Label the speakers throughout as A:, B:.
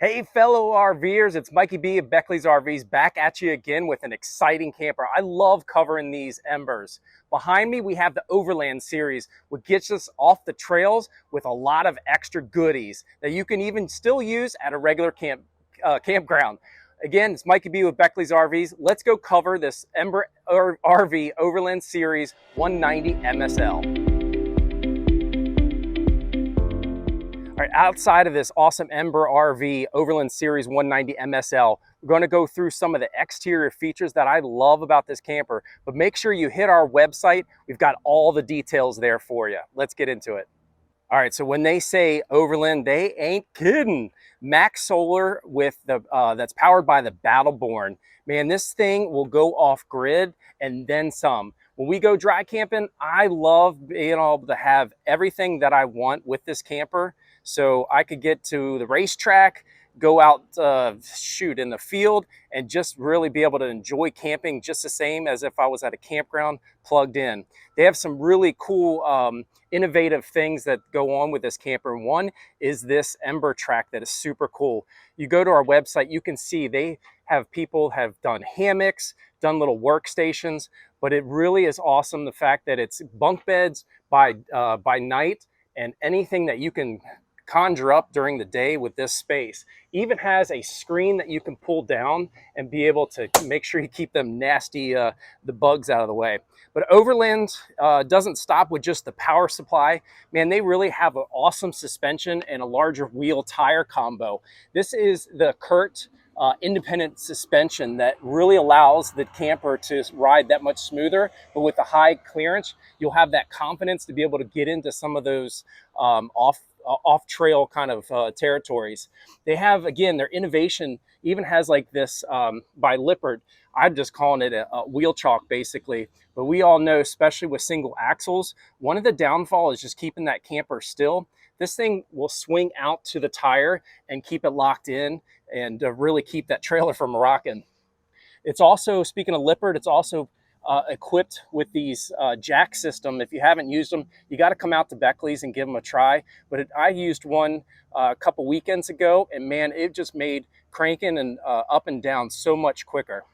A: Hey, fellow RVers, it's Mikey B of Beckley's RVs back at you again with an exciting camper. I love covering these Embers. Behind me, we have the Overland series, which gets us off the trails with a lot of extra goodies that you can even still use at a regular campground. Again, it's Mikey B with Beckley's RVs. Let's go cover this Ember RV Overland Series 190 MSL. All right, outside of this awesome Ember RV Overland Series 190 MSL, we're going to go through some of the exterior features that I love about this camper, but make sure you hit our website. We've got all the details there for you. Let's get into it. All right, so when they say Overland, they ain't kidding. Max Solar with the that's powered by the Battleborn. Man, this thing will go off grid and then some. When we go dry camping, I love being able to have everything that I want with this camper. So I could get to the racetrack, go out, shoot in the field, and just really be able to enjoy camping just the same as if I was at a campground plugged in. They have some really cool, innovative things that go on with this camper. One is this Ember track that is super cool. You go to our website, you can see they have people have done hammocks, done little workstations, but it really is awesome the fact that it's bunk beds by night, and anything that you can conjure up during the day with this space. Even has a screen that you can pull down and be able to make sure you keep them nasty, the bugs out of the way. But Overland doesn't stop with just the power supply. Man, they really have an awesome suspension and a larger wheel tire combo. This is the Kurt independent suspension that really allows the camper to ride that much smoother, but with the high clearance, you'll have that confidence to be able to get into some of those off-trail kind of territories. They have, again, their innovation even has like this by Lippert. I'm just calling it a wheel chalk basically, but we all know, especially with single axles, one of the downfall is just keeping that camper still. This thing will swing out to the tire and keep it locked in and really keep that trailer from rocking. It's also, speaking of Lippert, it's also equipped with these jack system. If you haven't used them, you got to come out to Beckley's and give them a try. But I used one a couple weekends ago, and man, it just made cranking and up and down so much quicker.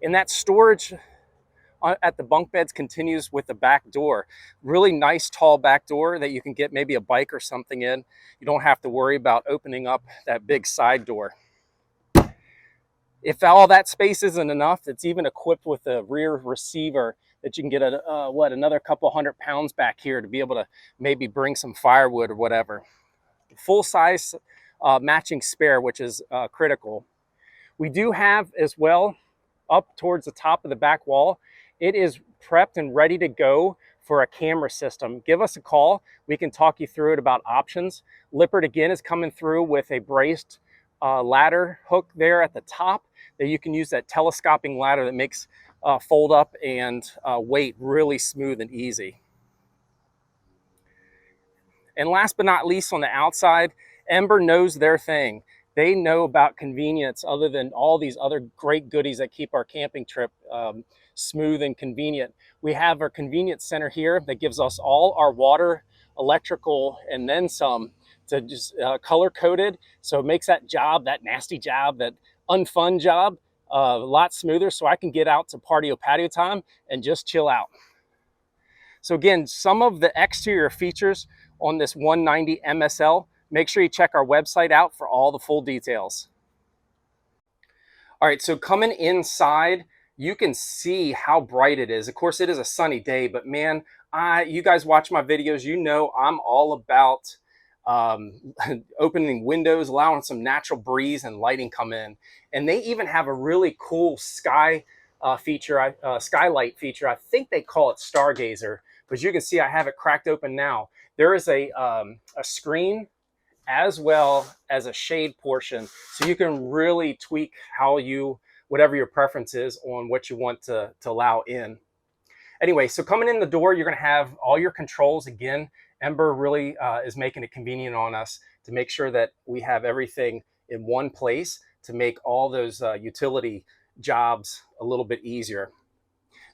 A: And that storage at the bunk beds continues with the back door. Really nice tall back door that you can get maybe a bike or something in. You don't have to worry about opening up that big side door. If all that space isn't enough, it's even equipped with a rear receiver that you can get another couple 100 pounds back here to be able to maybe bring some firewood or whatever. Full size matching spare, which is critical. We do have as well, up towards the top of the back wall, it is prepped and ready to go for a camera system. Give us a call. We can talk you through it about options. Lippert again is coming through with a braced ladder hook there at the top that you can use, that telescoping ladder that makes fold up and weight really smooth and easy. And last but not least, on the outside, Ember knows their thing. They know about convenience other than all these other great goodies that keep our camping trip smooth and convenient. We have our convenience center here that gives us all our water, electrical, and then some to just color coded. So it makes that job, that nasty job, that unfun job, a lot smoother, so I can get out to patio time and just chill out. So again, some of the exterior features on this 190 MSL, make sure you check our website out for all the full details. All right, so coming inside, you can see how bright it is. Of course, it is a sunny day, but man, you guys watch my videos, you know I'm all about opening windows, allowing some natural breeze and lighting come in. And they even have a really cool skylight feature. I think they call it Stargazer, but you can see I have it cracked open now. There is a screen as well as a shade portion, so you can really tweak whatever your preference is on what you want to allow in. Anyway, so coming in the door, you're going to have all your controls. Again, Ember really is making it convenient on us to make sure that we have everything in one place to make all those utility jobs a little bit easier.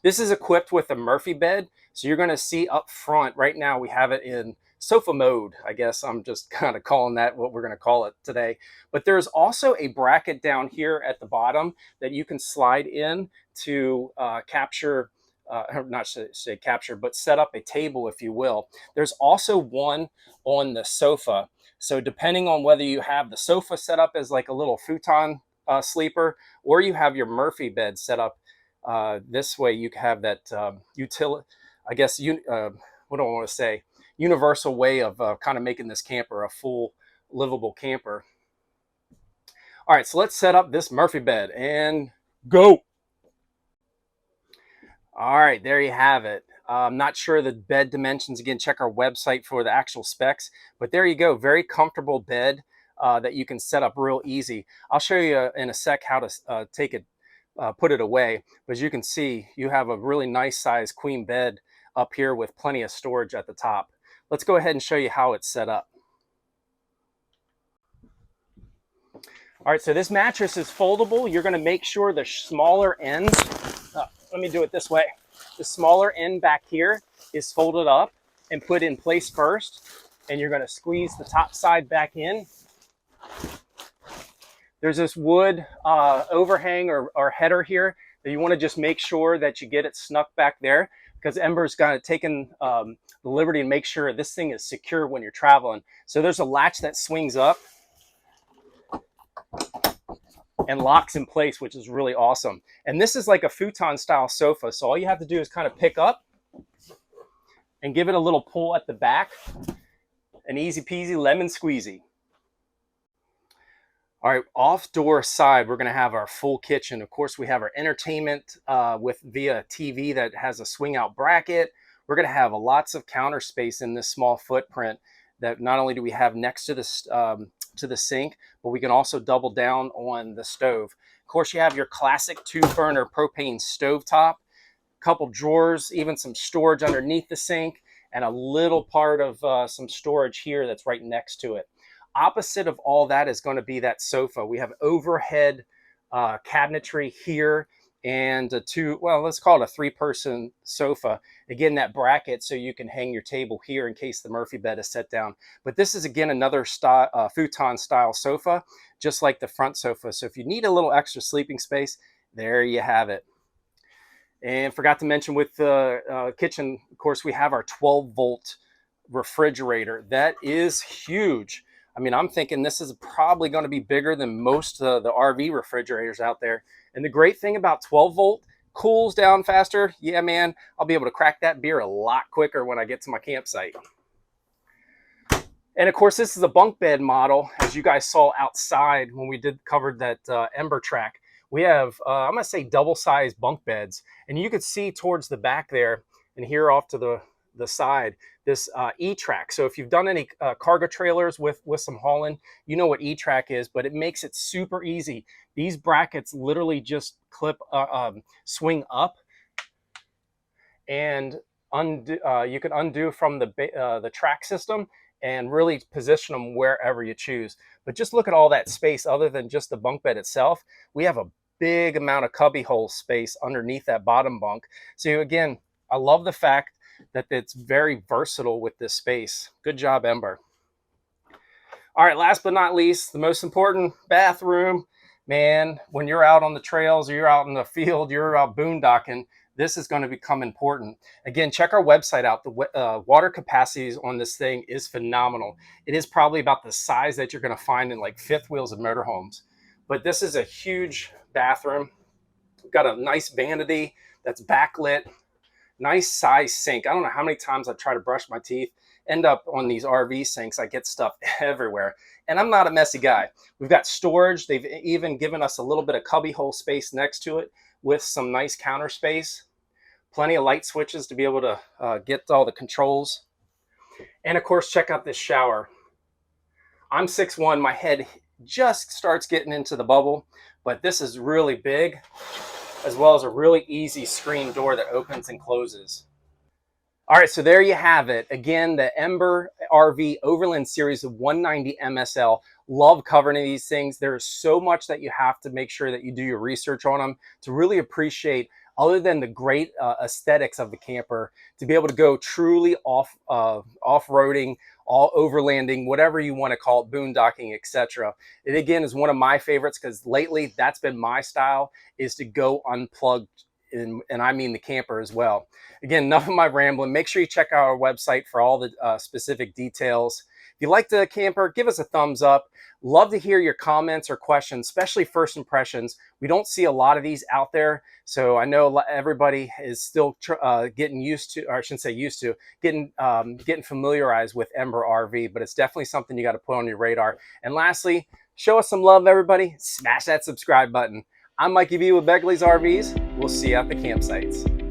A: This is equipped with a Murphy bed, so you're going to see up front, right now we have it in sofa mode, I guess. I'm just kind of calling that what we're going to call it today. But there's also a bracket down here at the bottom that you can slide in to capture, not say capture, but set up a table, if you will. There's also one on the sofa. So depending on whether you have the sofa set up as like a little futon sleeper, or you have your Murphy bed set up this way, you have that utility, I guess, what do I want to say? Universal way of kind of making this camper a full livable camper. All right, so let's set up this Murphy bed and go. All right, there you have it. I'm not sure the bed dimensions. Again, check our website for the actual specs. But there you go, very comfortable bed that you can set up real easy. I'll show you in a sec how to take it, put it away. But as you can see, you have a really nice size queen bed up here with plenty of storage at the top. Let's go ahead and show you how it's set up. All right, so this mattress is foldable. You're going to make sure the smaller ends, let me do it this way. The smaller end back here is folded up and put in place first. And you're going to squeeze the top side back in. There's this wood overhang or header here that you want to just make sure that you get it snuck back there, because Ember's kind of taken the liberty to make sure this thing is secure when you're traveling. So there's a latch that swings up and locks in place, which is really awesome. And this is like a futon style sofa. So all you have to do is kind of pick up and give it a little pull at the back. An easy peasy lemon squeezy. All right, off door side, we're going to have our full kitchen. Of course, we have our entertainment via TV that has a swing out bracket. We're going to have lots of counter space in this small footprint that not only do we have next to the sink, but we can also double down on the stove. Of course, you have your classic 2-burner propane stove top, a couple drawers, even some storage underneath the sink, and a little part of some storage here that's right next to it. Opposite of all that is going to be that sofa. We have overhead cabinetry here and let's call it a 3-person sofa. Again, that bracket so you can hang your table here in case the Murphy bed is set down. But this is, again, another futon style sofa, just like the front sofa. So if you need a little extra sleeping space, there you have it. And forgot to mention with the kitchen, of course, we have our 12-volt refrigerator. That is huge. I mean, I'm thinking this is probably going to be bigger than most of the RV refrigerators out there. And the great thing about 12-volt, cools down faster. Yeah, man, I'll be able to crack that beer a lot quicker when I get to my campsite. And of course, this is a bunk bed model, as you guys saw outside when we covered that Ember track. We have, I'm going to say, double-sized bunk beds. And you could see towards the back there and here off to the side, this E-track. So if you've done any cargo trailers with some hauling, you know what E-track is, but it makes it super easy. These brackets literally just swing up and undo. You can undo from the track system and really position them wherever you choose. But just look at all that space other than just the bunk bed itself. We have a big amount of cubby hole space underneath that bottom bunk. So again, I love the fact that it's very versatile with this space. Good job, Ember. All right, last but not least, the most important bathroom. Man, when you're out on the trails or you're out in the field, you're out boondocking, this is going to become important. Again, check our website out. The water capacities on this thing is phenomenal. It is probably about the size that you're going to find in like fifth wheels of motorhomes. But this is a huge bathroom. We've got a nice vanity that's backlit. Nice size sink. I don't know how many times I try to brush my teeth, end up on these RV sinks. I get stuff everywhere. And I'm not a messy guy. We've got storage. They've even given us a little bit of cubby hole space next to it with some nice counter space. Plenty of light switches to be able to get all the controls. And of course, check out this shower. I'm 6'1". My head just starts getting into the bubble, but this is really big, as well as a really easy screen door that opens and closes. All right, so there you have it. Again, the Ember RV Overland Series of 190 MSL. Love covering these things. There's so much that you have to make sure that you do your research on them to really appreciate other than the great aesthetics of the camper, to be able to go truly off-roading, all overlanding, whatever you want to call it, boondocking, etc. It again is one of my favorites because lately that's been my style, is to go unplugged, and I mean the camper as well. Again, enough of my rambling. Make sure you check out our website for all the specific details. If you like the camper, give us a thumbs up. Love to hear your comments or questions, especially first impressions. We don't see a lot of these out there, so I know everybody is still getting used to, or I shouldn't say used to, getting familiarized with Ember RV, but it's definitely something you got to put on your radar. And lastly, show us some love, everybody. Smash that subscribe button. I'm Mikey V with Beckley's RVs. We'll see you at the campsites.